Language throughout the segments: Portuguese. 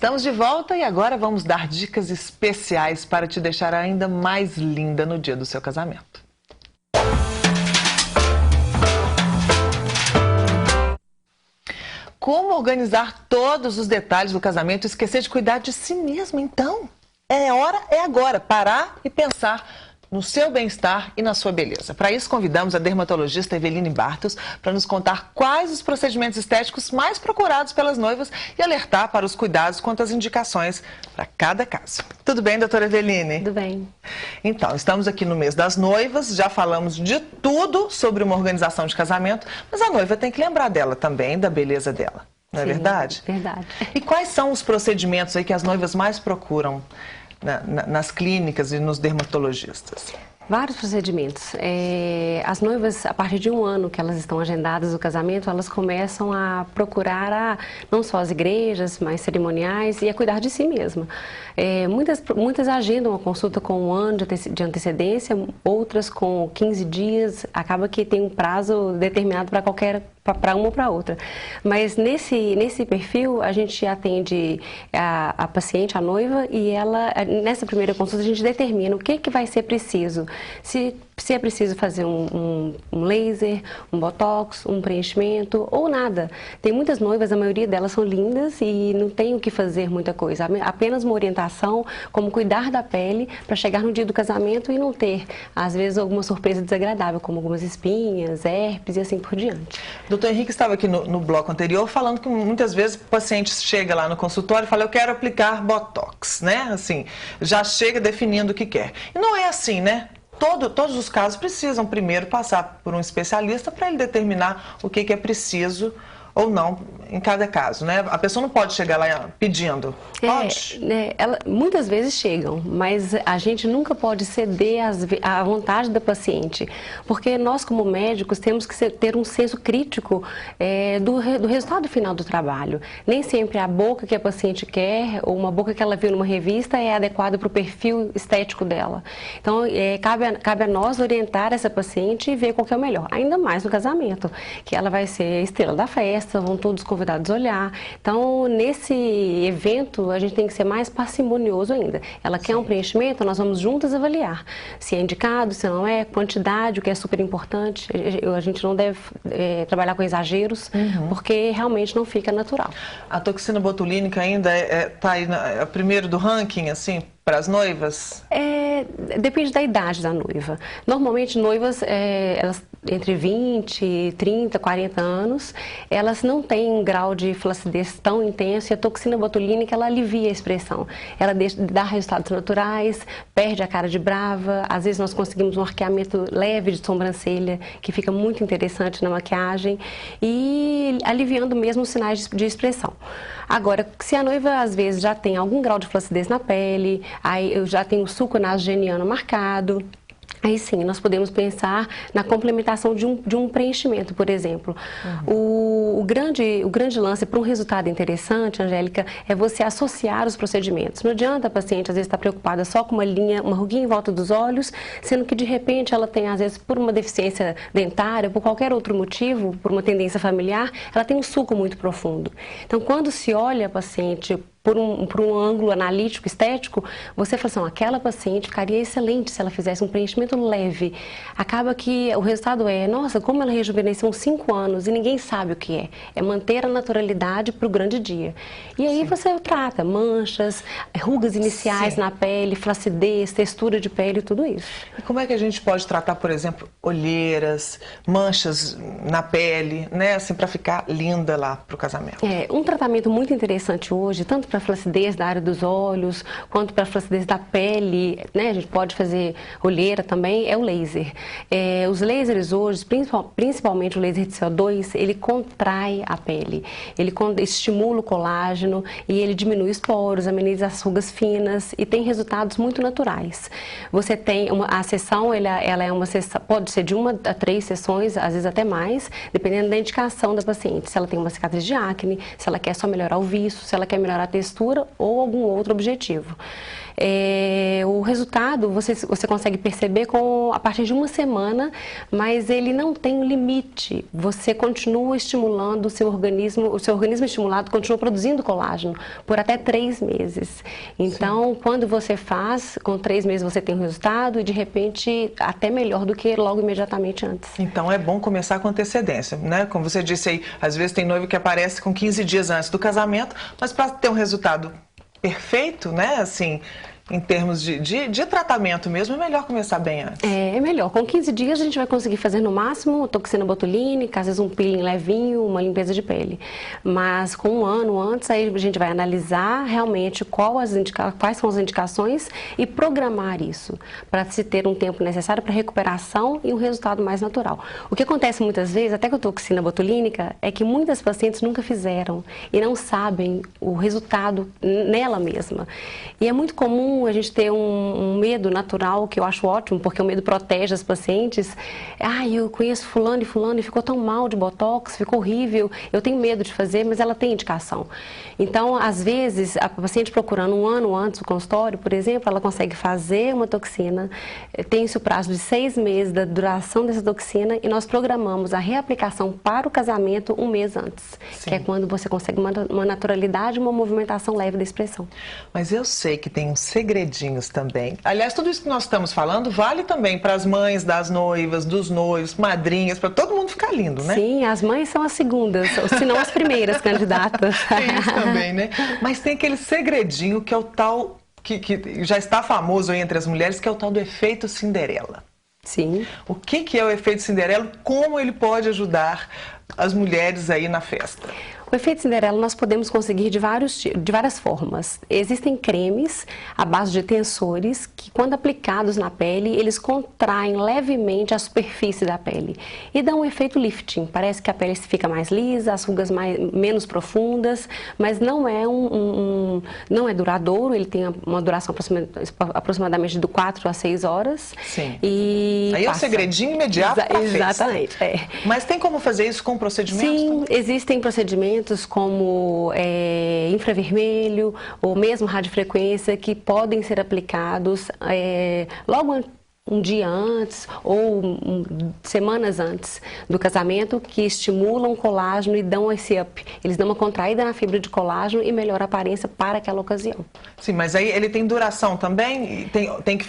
Estamos de volta e agora vamos dar dicas especiais para te deixar ainda mais linda no dia do seu casamento. Como organizar todos os detalhes do casamento e esquecer de cuidar de si mesmo, então? É agora, parar e pensar no seu bem-estar e na sua beleza. Para isso, convidamos a dermatologista Eveline Bartos para nos contar quais os procedimentos estéticos mais procurados pelas noivas e alertar para os cuidados quanto às indicações para cada caso. Tudo bem, doutora Eveline? Tudo bem. Então, estamos aqui no mês das noivas, já falamos de tudo sobre uma organização de casamento, mas a noiva tem que lembrar dela também, da beleza dela. Não é verdade? Verdade. E quais são os procedimentos aí que as noivas mais procuram nas clínicas e nos dermatologistas? Vários procedimentos. As noivas, a partir de um ano que elas estão agendadas do casamento, elas começam a procurar não só as igrejas, mas cerimoniais e a cuidar de si mesma. Muitas agendam a consulta com um ano de antecedência, outras com 15 dias, acaba que tem um prazo determinado para uma ou para outra. Mas nesse perfil, a gente atende a paciente, a noiva, e nessa primeira consulta, a gente determina o que vai ser preciso. Se é preciso fazer um laser, um botox, um preenchimento ou nada. Tem muitas noivas, a maioria delas são lindas e não tem o que fazer muita coisa. Apenas uma orientação, como cuidar da pele para chegar no dia do casamento e não ter, às vezes, alguma surpresa desagradável, como algumas espinhas, herpes e assim por diante. Doutor Henrique estava aqui no bloco anterior falando que muitas vezes o paciente chega lá no consultório e fala: eu quero aplicar botox, né? Assim, já chega definindo o que quer. E não é assim, né? Todos os casos precisam primeiro passar por um especialista para ele determinar o que é preciso ou não em cada caso, né? A pessoa não pode chegar lá pedindo, pode? Muitas vezes chegam, mas a gente nunca pode ceder à vontade da paciente, porque nós como médicos temos que ter um senso crítico do resultado final do trabalho. Nem sempre a boca que a paciente quer ou uma boca que ela viu numa revista é adequada para o perfil estético dela. Então, cabe a nós orientar essa paciente e ver qual que é o melhor, ainda mais no casamento, que ela vai ser a estrela da festa, vão todos os convidados olhar. Então, nesse evento, a gente tem que ser mais parcimonioso ainda. Ela quer um preenchimento, nós vamos juntas avaliar se é indicado, se não é, quantidade, o que é super importante. A gente não deve trabalhar com exageros, porque realmente não fica natural. A toxina botulínica ainda está aí primeiro do ranking, assim, para as noivas? Depende da idade da noiva. Normalmente, noivas, elas entre 20, 30, 40 anos, elas não têm um grau de flacidez tão intenso e a toxina botulínica, ela alivia a expressão. Ela dá resultados naturais, perde a cara de brava, às vezes nós conseguimos um arqueamento leve de sobrancelha, que fica muito interessante na maquiagem, e aliviando mesmo os sinais de expressão. Agora, se a noiva às vezes já tem algum grau de flacidez na pele, aí eu já tenho o suco nasogeniano marcado, aí sim, nós podemos pensar na complementação de um preenchimento, por exemplo. O grande lance para um resultado interessante, Angélica, é você associar os procedimentos. Não adianta a paciente, às vezes, estar preocupada só com uma ruguinha em volta dos olhos, sendo que, de repente, ela tem, às vezes, por uma deficiência dentária, por qualquer outro motivo, por uma tendência familiar, ela tem um sulco muito profundo. Então, quando se olha a paciente por um ângulo analítico, estético, você fala assim, aquela paciente ficaria excelente se ela fizesse um preenchimento leve. Acaba que o resultado nossa, como ela rejuvenesceu uns 5 anos e ninguém sabe o que é. É manter a naturalidade para o grande dia. E aí você trata manchas, rugas iniciais na pele, flacidez, textura de pele, tudo isso. E como é que a gente pode tratar, por exemplo, olheiras, manchas na pele, né, assim, para ficar linda lá para o casamento? Um tratamento muito interessante hoje, tanto para a flacidez da área dos olhos, quanto para a flacidez da pele, né? A gente pode fazer olheira também, é o laser. Os lasers hoje, principalmente o laser de CO2, ele contrai a pele, ele estimula o colágeno e ele diminui os poros, ameniza as rugas finas e tem resultados muito naturais. Você tem a sessão, ela é uma sessão, pode ser de 1 a 3 sessões, às vezes até mais, dependendo da indicação da paciente. Se ela tem uma cicatriz de acne, se ela quer só melhorar o viço, se ela quer melhorar a textura ou algum outro objetivo. O resultado você consegue perceber a partir de uma semana, mas ele não tem um limite. Você continua estimulando o seu organismo estimulado continua produzindo colágeno por até 3 meses. Então, quando você faz, com 3 meses você tem um resultado e de repente até melhor do que logo imediatamente antes. Então é bom começar com antecedência, né? Como você disse aí, às vezes tem noivo que aparece com 15 dias antes do casamento, mas para ter um resultado perfeito, né, assim, em termos de tratamento mesmo, é melhor começar bem antes. É melhor. Com 15 dias a gente vai conseguir fazer no máximo toxina botulínica, às vezes um peeling levinho, uma limpeza de pele. Mas com 1 ano antes, aí a gente vai analisar realmente quais são as indicações e programar isso, para se ter um tempo necessário para recuperação e um resultado mais natural. O que acontece muitas vezes, até com a toxina botulínica, é que muitas pacientes nunca fizeram e não sabem o resultado nela mesma. E é muito comum a gente ter um medo natural, que eu acho ótimo, porque o medo protege as pacientes. Eu conheço fulano e ficou tão mal de botox, ficou horrível, eu tenho medo de fazer, mas ela tem indicação. Então, às vezes, a paciente procurando 1 ano antes do consultório, por exemplo, ela consegue fazer uma toxina, tem-se o prazo de 6 meses da duração dessa toxina e nós programamos a reaplicação para o casamento 1 mês antes, que é quando você consegue uma naturalidade, uma movimentação leve da expressão. Mas eu sei que tem uns segredinhos também. Aliás, tudo isso que nós estamos falando vale também para as mães das noivas, dos noivos, madrinhas, para todo mundo ficar lindo, né? Sim, as mães são as segundas, se não as primeiras candidatas. Tem isso também, né? Mas tem aquele segredinho que é o tal, que já está famoso aí entre as mulheres, que é o tal do efeito Cinderela. Sim. O que é o efeito Cinderela? Como ele pode ajudar as mulheres aí na festa? O efeito Cinderela nós podemos conseguir de várias formas. Existem cremes à base de tensores que, quando aplicados na pele, eles contraem levemente a superfície da pele e dão um efeito lifting. Parece que a pele fica mais lisa, as rugas menos profundas, mas não é não é duradouro. Ele tem uma duração aproximadamente de 4 a 6 horas. Sim. E aí é um segredinho imediato para a festa. Exatamente. Mas tem como fazer isso com procedimentos? Sim, existem procedimentos como infravermelho ou mesmo radiofrequência que podem ser aplicados logo um dia antes ou semanas antes do casamento, que estimulam o colágeno e dão esse up. Eles dão uma contraída na fibra de colágeno e melhoram a aparência para aquela ocasião. Sim, mas aí ele tem duração também?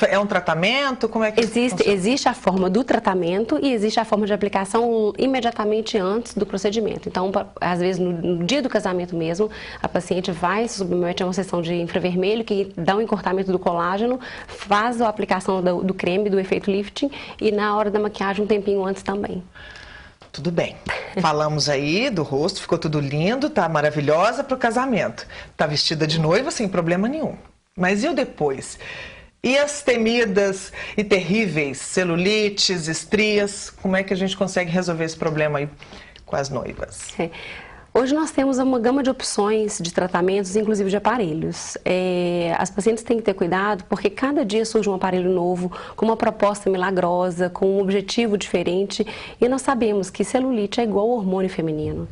É um tratamento? Como é que Existe a forma do tratamento e existe a forma de aplicação imediatamente antes do procedimento. Então, às vezes, no dia do casamento mesmo, a paciente vai se submete a uma sessão de infravermelho que dá um encurtamento do colágeno, faz a aplicação do creme, do efeito lifting, e na hora da maquiagem um tempinho antes também. Tudo bem. Falamos aí do rosto, ficou tudo lindo, tá maravilhosa para o casamento. Tá vestida de noiva sem problema nenhum. Mas e o depois? E as temidas e terríveis celulites, estrias? Como é que a gente consegue resolver esse problema aí com as noivas? Hoje nós temos uma gama de opções de tratamentos, inclusive de aparelhos. As pacientes têm que ter cuidado porque cada dia surge um aparelho novo, com uma proposta milagrosa, com um objetivo diferente. E nós sabemos que celulite é igual ao hormônio feminino.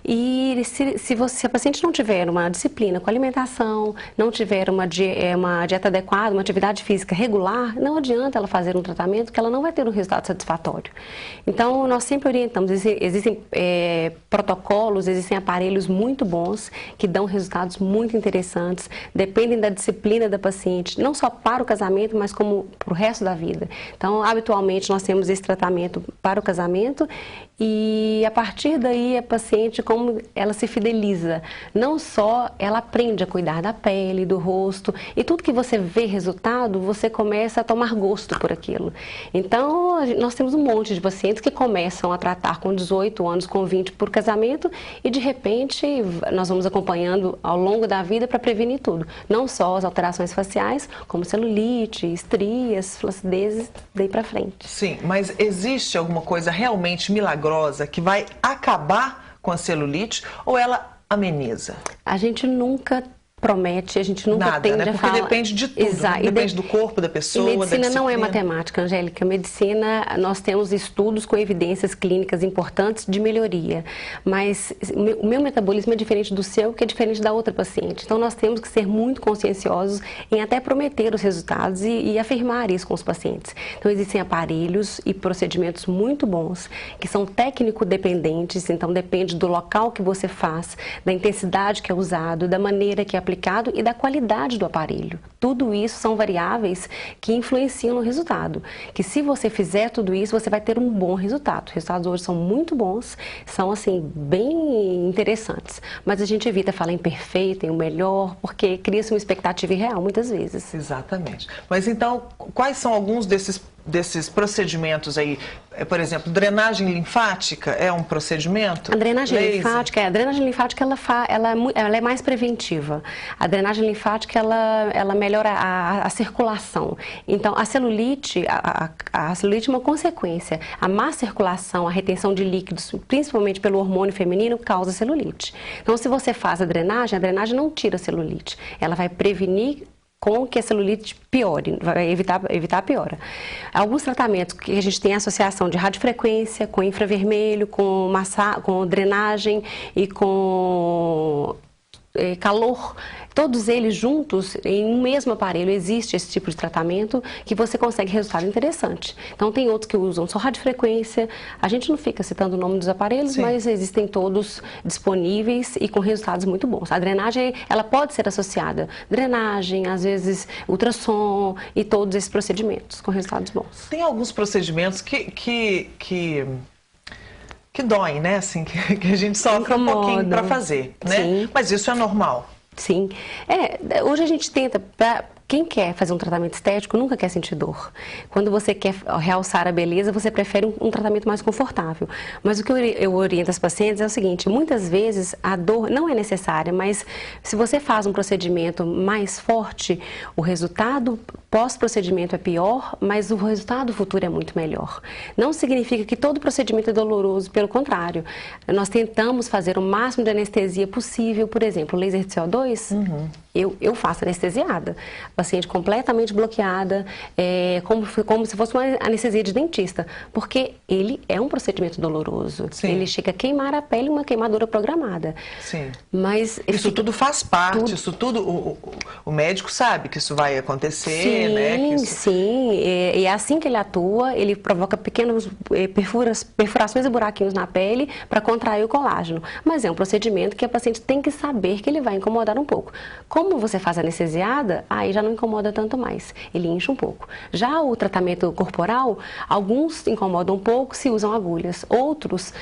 E se a paciente não tiver uma disciplina com alimentação, não tiver uma dieta adequada, uma atividade física regular, não adianta ela fazer um tratamento que ela não vai ter um resultado satisfatório. Então, nós sempre orientamos, existem protocolos, existem aparelhos muito bons que dão resultados muito interessantes, dependem da disciplina da paciente, não só para o casamento, mas como para o resto da vida. Então, habitualmente, nós temos esse tratamento para o casamento e a partir daí a paciente, como ela se fideliza, não só ela aprende a cuidar da pele, do rosto, e tudo que você vê resultado, você começa a tomar gosto por aquilo. Então, nós temos um monte de pacientes que começam a tratar com 18 anos, com 20 por casamento, e de repente nós vamos acompanhando ao longo da vida para prevenir tudo. Não só as alterações faciais, como celulite, estrias, flacidezes, daí para frente. Sim, mas existe alguma coisa realmente milagrosa que vai acabar com a celulite ou ela ameniza? A gente nunca promete, a gente nunca nada, tende né? a Porque falar... depende de tudo, Exato. Depende do corpo da pessoa, e medicina da não é disciplina. matemática, Angélica. Medicina, nós temos estudos com evidências clínicas importantes de melhoria, mas o meu metabolismo é diferente do seu, que é diferente da outra paciente. Então, nós temos que ser muito conscienciosos em até prometer os resultados e afirmar isso com os pacientes. Então, existem aparelhos e procedimentos muito bons, que são técnico-dependentes, então depende do local que você faz, da intensidade que é usado, da maneira que é aplicado e da qualidade do aparelho. Tudo isso são variáveis que influenciam no resultado. Que se você fizer tudo isso, você vai ter um bom resultado. Os resultados hoje são muito bons, são assim, bem interessantes. Mas a gente evita falar em perfeito, em o melhor, porque cria-se uma expectativa irreal muitas vezes. Exatamente. Mas então, quais são alguns desses procedimentos aí? Por exemplo, drenagem linfática é um procedimento? A drenagem Laser. linfática, ela é mais preventiva. A drenagem linfática, ela melhora a circulação. Então, a celulite é uma consequência. A má circulação, a retenção de líquidos, principalmente pelo hormônio feminino, causa celulite. Então, se você faz a drenagem não tira a celulite. Ela vai prevenir com que a celulite piore, vai evitar a piora. Alguns tratamentos que a gente tem associação de radiofrequência, com infravermelho, com drenagem e com calor, todos eles juntos em um mesmo aparelho, existe esse tipo de tratamento que você consegue resultado interessante. Então tem outros que usam só radiofrequência, a gente não fica citando o nome dos aparelhos, sim, mas existem todos disponíveis e com resultados muito bons. A drenagem, ela pode ser associada, drenagem, às vezes ultrassom e todos esses procedimentos com resultados bons. Tem alguns procedimentos que doem, né? Assim, que a gente sofre um pouquinho para fazer, né? Sim. Mas isso é normal. Sim. Hoje a gente tenta, quem quer fazer um tratamento estético nunca quer sentir dor. Quando você quer realçar a beleza, você prefere um tratamento mais confortável. Mas o que eu oriento as pacientes é o seguinte, muitas vezes a dor não é necessária, mas se você faz um procedimento mais forte, o resultado pós-procedimento é pior, mas o resultado futuro é muito melhor. Não significa que todo procedimento é doloroso, pelo contrário. Nós tentamos fazer o máximo de anestesia possível, por exemplo, o laser de CO2, eu faço anestesiada. Paciente completamente bloqueada, como se fosse uma anestesia de dentista, porque ele é um procedimento doloroso. Sim. Ele chega a queimar a pele, uma queimadura programada. Sim. Mas isso tudo faz parte, isso tudo, o médico sabe que isso vai acontecer, sim, né? Sim, e é assim que ele atua, ele provoca pequenos perfurações e buraquinhos na pele para contrair o colágeno. Mas é um procedimento que a paciente tem que saber que ele vai incomodar um pouco. Como você faz anestesiada, aí já não incomoda tanto mais, ele incha um pouco. Já o tratamento corporal, alguns incomodam um pouco se usam agulhas, outros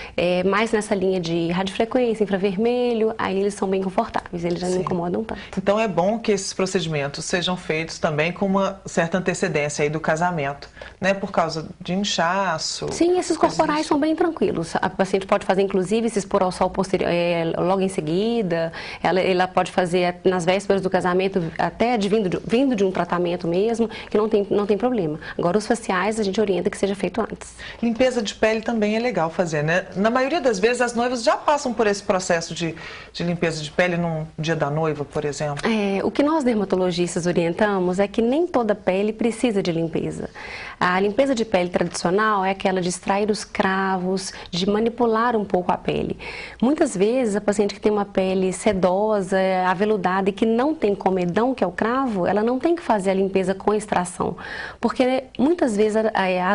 mais nessa linha de radiofrequência, infravermelho, aí eles são bem confortáveis, eles já não incomodam tanto. Então é bom que esses procedimentos sejam feitos também com uma certa antecedência aí do casamento, né? Por causa de inchaço. Sim, esses corporais são bem tranquilos. A paciente pode fazer, inclusive, se expor ao sol posterior, logo em seguida. Ela pode fazer nas vésperas do casamento, até vindo de um tratamento mesmo, que não tem problema. Agora, os faciais, a gente orienta que seja feito antes. Limpeza de pele também é legal fazer, né? Na maioria das vezes, as noivas já passam por esse processo de limpeza de pele num dia da noiva, por exemplo. O que nós dermatologistas orientamos é que nem toda pele precisa de limpeza. A limpeza de pele tradicional é aquela de extrair os cravos, de manipular um pouco a pele. Muitas vezes, a paciente que tem uma pele sedosa, aveludada e que não tem comedão, que é o cravo, ela não tem que fazer a limpeza com extração. Porque muitas vezes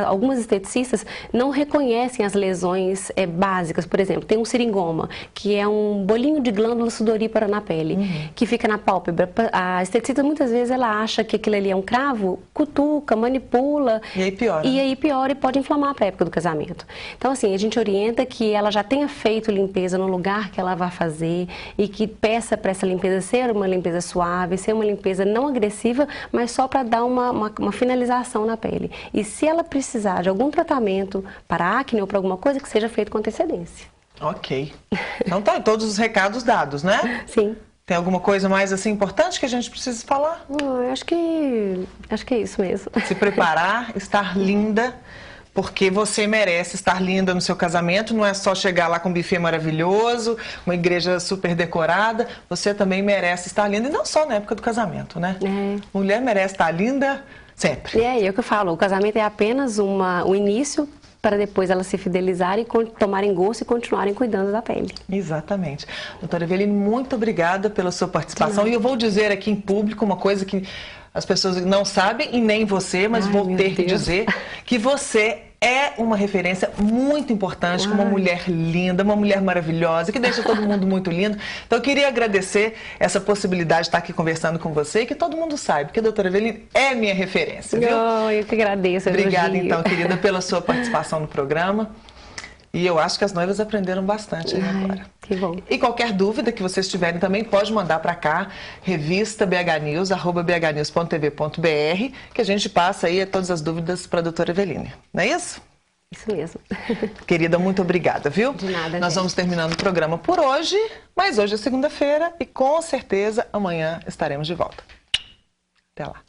algumas esteticistas não reconhecem as lesões básicas. Por exemplo, tem um seringoma, que é um bolinho de glândula sudorípara na pele, que fica na pálpebra. A esteticista muitas vezes ela acha que aquilo ali é um cravo, cutuca, manipula. E aí piora. E aí piora e pode inflamar para a época do casamento. Então, assim, a gente orienta que ela já tenha feito limpeza no lugar que ela vai fazer e que peça para essa limpeza ser uma limpeza suave, ser uma limpeza não agressiva, mas só para dar uma finalização na pele. E se ela precisar de algum tratamento para acne ou para alguma coisa, que seja feito com antecedência. Ok. Então tá, todos os recados dados, né? Sim. Tem alguma coisa mais assim importante que a gente precisa falar? Acho que é isso mesmo. Se preparar, estar linda porque você merece estar linda no seu casamento, não é só chegar lá com um buffet maravilhoso, uma igreja super decorada, você também merece estar linda, e não só na época do casamento, né? Mulher merece estar linda sempre. E é o que eu falo, o casamento é apenas o início para depois elas se fidelizarem, tomarem gosto e continuarem cuidando da pele. Exatamente. Doutora Eveline, muito obrigada pela sua participação, e eu vou dizer aqui em público uma coisa que as pessoas não sabem, e nem você, mas vou ter que dizer, que você é uma referência muito importante, como uma mulher linda, uma mulher maravilhosa, que deixa todo mundo muito lindo. Então eu queria agradecer essa possibilidade de estar aqui conversando com você, e que todo mundo saiba que a doutora Eveline é minha referência, viu? Eu que agradeço. Obrigada, então, querida, pela sua participação no programa. E eu acho que as noivas aprenderam bastante agora. Que bom. E qualquer dúvida que vocês tiverem também, pode mandar para cá, revista BHNews, @bhnews.tv.br, que a gente passa aí todas as dúvidas para a doutora Eveline. Não é isso? Isso mesmo. Querida, muito obrigada, viu? De nada, Nós vamos terminando o programa por hoje, mas hoje é segunda-feira e com certeza amanhã estaremos de volta. Até lá.